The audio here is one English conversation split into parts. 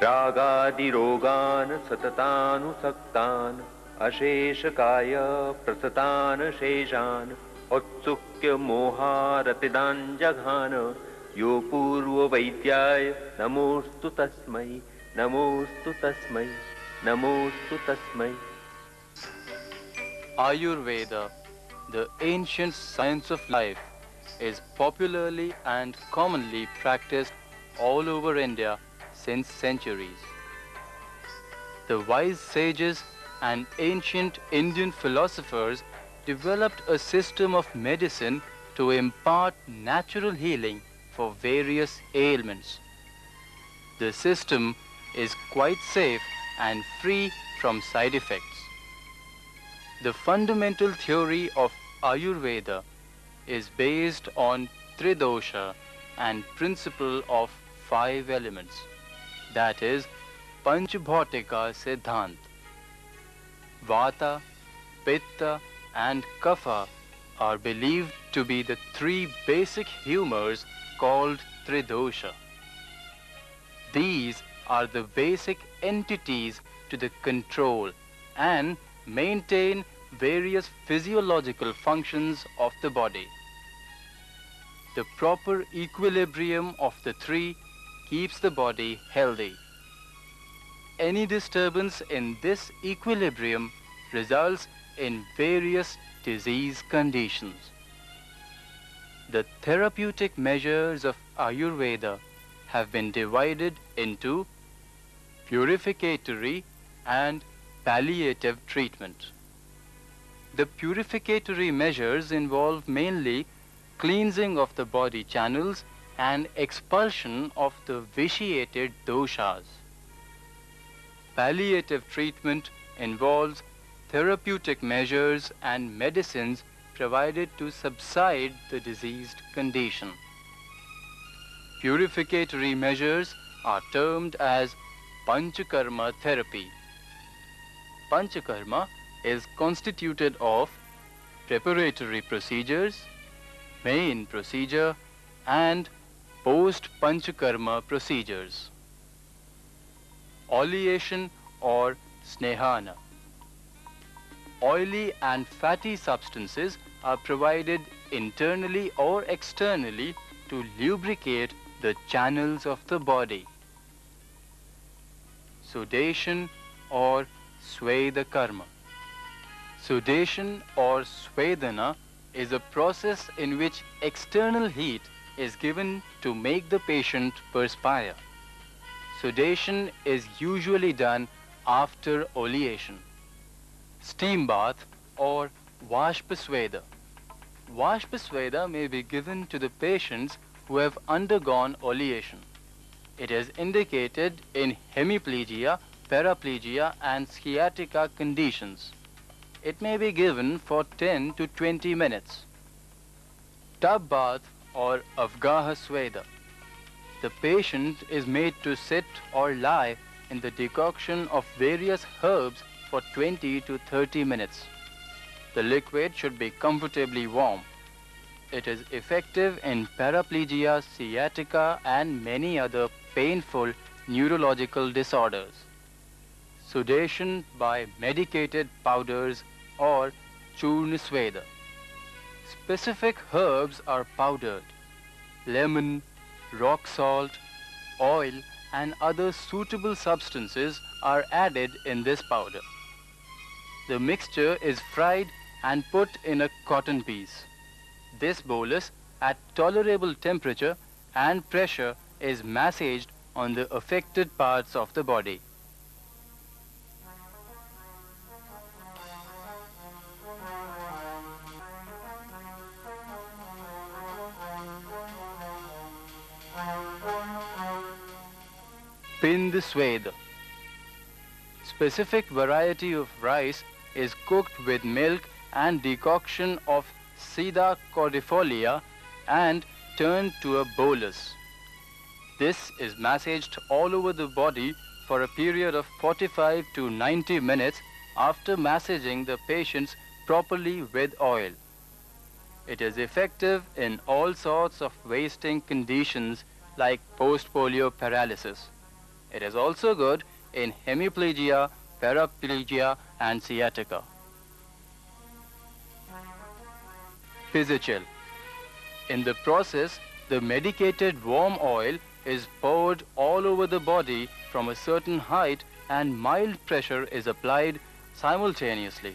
रागादिरोगान् सततानुसक्तान् अशेषकाय प्रसतान् शेषान् औत्सुक्य मोहारतिदान् जघान यो पूर्ववैद्याय नमोस्तु तस्मै नमोस्तु तस्मै नमोस्तु तस्मै. Ayurveda, the ancient science of life, is popularly and commonly practiced all over India since centuries. The wise sages and ancient Indian philosophers developed a system of medicine to impart natural healing for various ailments. The system is quite safe and free from side effects. The fundamental theory of Ayurveda is based on Tridosha and principle of 5 elements, that is Panchabhautika Siddhant. Vata, Pitta and Kapha are believed to be the 3 basic humors called Tridosha. These are the basic entities to the control and maintain various physiological functions of the body. The proper equilibrium of the 3 keeps the body healthy. Any disturbance in this equilibrium results in various disease conditions. The therapeutic measures of Ayurveda have been divided into purificatory and palliative treatment. The purificatory measures involve mainly cleansing of the body channels and expulsion of the vitiated doshas. Palliative treatment involves therapeutic measures and medicines provided to subside the diseased condition. Purificatory measures are termed as Panchakarma therapy. Panchakarma is constituted of preparatory procedures, main procedure and post-Panchakarma procedures. Oleation or Snehana. Oily and fatty substances are provided internally or externally to lubricate the channels of the body. Sudation or Sweda Karma. Sudation or Swedana is a process in which external heat is given to make the patient perspire. Sudation is usually done after oleation. Steam bath or Vashpasveda. Vashpasveda may be given to the patients who have undergone oleation. It is indicated in hemiplegia, paraplegia and sciatica conditions. It may be given for 10 to 20 minutes. Tub bath or Avgaha Sweda. The patient is made to sit or lie in the decoction of various herbs for 20 to 30 minutes. The liquid should be comfortably warm. It is effective in paraplegia, sciatica and many other painful neurological disorders. Sudation by medicated powders or Churna Sweda. Specific herbs are powdered. Lemon, rock salt, oil and other suitable substances are added in this powder. The mixture is fried and put in a cotton piece. This bolus at tolerable temperature and pressure is massaged on the affected parts of the body. Pind Sweda. Specific variety of rice is cooked with milk and decoction of Sida cordifolia and turned to a bolus. This is massaged all over the body for a period of 45 to 90 minutes after massaging the patients properly with oil. It is effective in all sorts of wasting conditions like post-polio paralysis. It is also good in hemiplegia, paraplegia and sciatica. Physical. In the process, the medicated warm oil is poured all over the body from a certain height and mild pressure is applied simultaneously.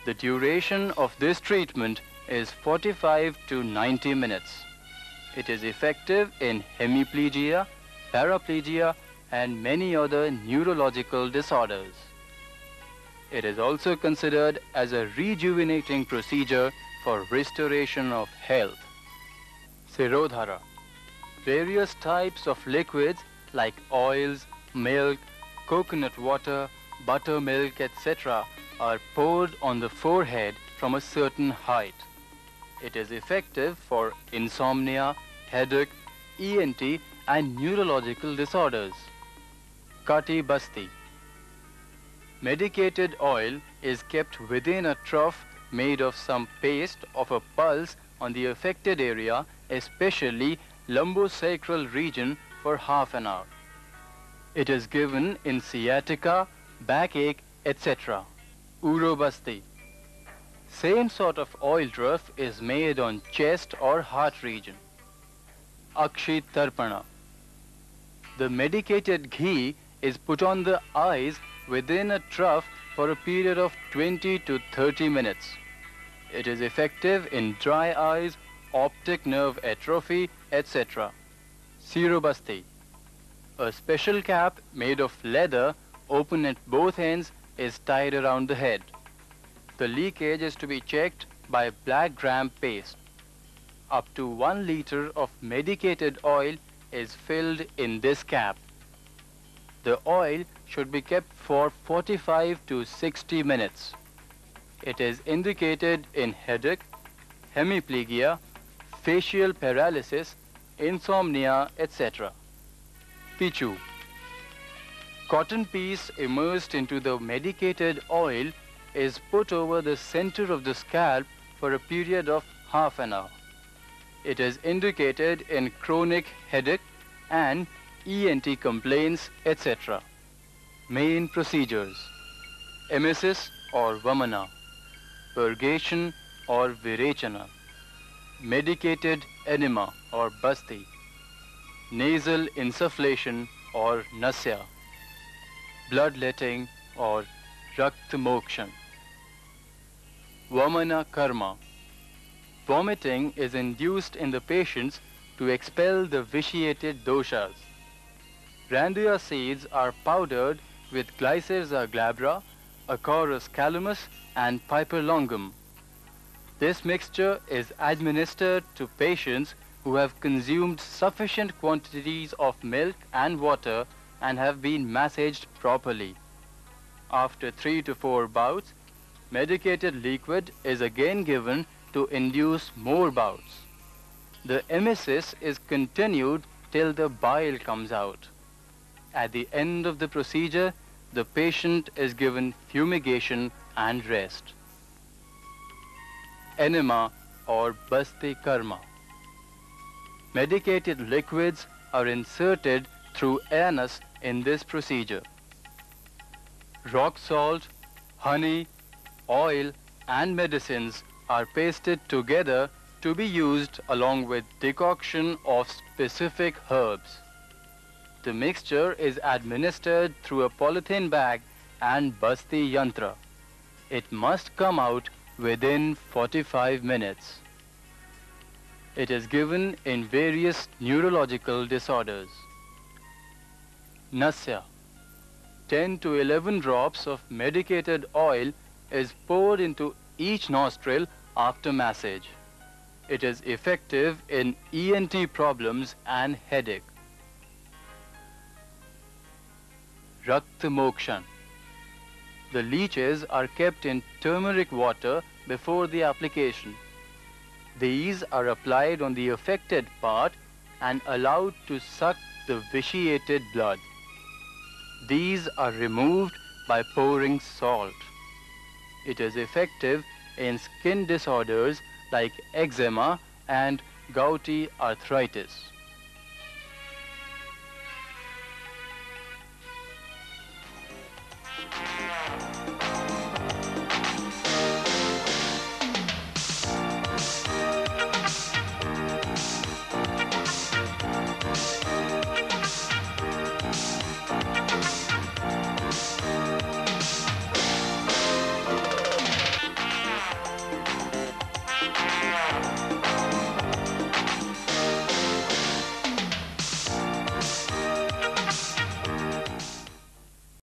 The duration of this treatment is 45 to 90 minutes. It is effective in hemiplegia, paraplegia and many other neurological disorders. It is also considered as a rejuvenating procedure for restoration of health. Sirodhara. Various types of liquids like oils, milk, coconut water, buttermilk, etc. are poured on the forehead from a certain height. It is effective for insomnia, headache, ENT and neurological disorders. Kati Basti. Medicated oil is kept within a trough made of some paste of a pulse on the affected area, especially lumbosacral region, for half an hour. It is given in sciatica, backache, etc. Urobasti. Same sort of oil trough is made on chest or heart region. Akshi Tarpana. The medicated ghee is put on the eyes within a trough for a period of 20 to 30 minutes. It is effective in dry eyes, optic nerve atrophy, etc. Sirobasti. A special cap made of leather, open at both ends, is tied around the head. The leakage is to be checked by black gram paste. Up to 1 liter of medicated oil is filled in this cap. The oil should be kept for 45 to 60 minutes. It is indicated in headache, hemiplegia, facial paralysis, insomnia, etc. Pichu. Cotton piece immersed into the medicated oil is put over the center of the scalp for a period of half an hour. It is indicated in chronic headache and ENT complaints, etc. Main procedures: emesis or vamana, purgation or virechana, medicated enema or basti, nasal insufflation or nasya, bloodletting or raktamokshan. Vamana karma. Vomiting is induced in the patients to expel the vitiated doshas. Randia seeds are powdered with Glycyrrhiza glabra, Acorus calamus and Piper longum. This mixture is administered to patients who have consumed sufficient quantities of milk and water and have been massaged properly. After 3 to 4 bouts, medicated liquid is again given to induce more bouts. The emesis is continued till the bile comes out. At the end of the procedure, the patient is given fumigation and rest. Enema or basti karma. Medicated liquids are inserted through anus in this procedure. Rock salt, honey, oil and medicines are pasted together to be used along with decoction of specific herbs. The mixture is administered through a polythene bag and basti yantra. It must come out within 45 minutes. It is given in various neurological disorders. Nasya. 10 to 11 drops of medicated oil is poured into each nostril after massage. It is effective in ENT problems and headache. Raktamokshan. The leeches are kept in turmeric water before the application. These are applied on the affected part and allowed to suck the vitiated blood. These are removed by pouring salt. It is effective in skin disorders like eczema and gouty arthritis.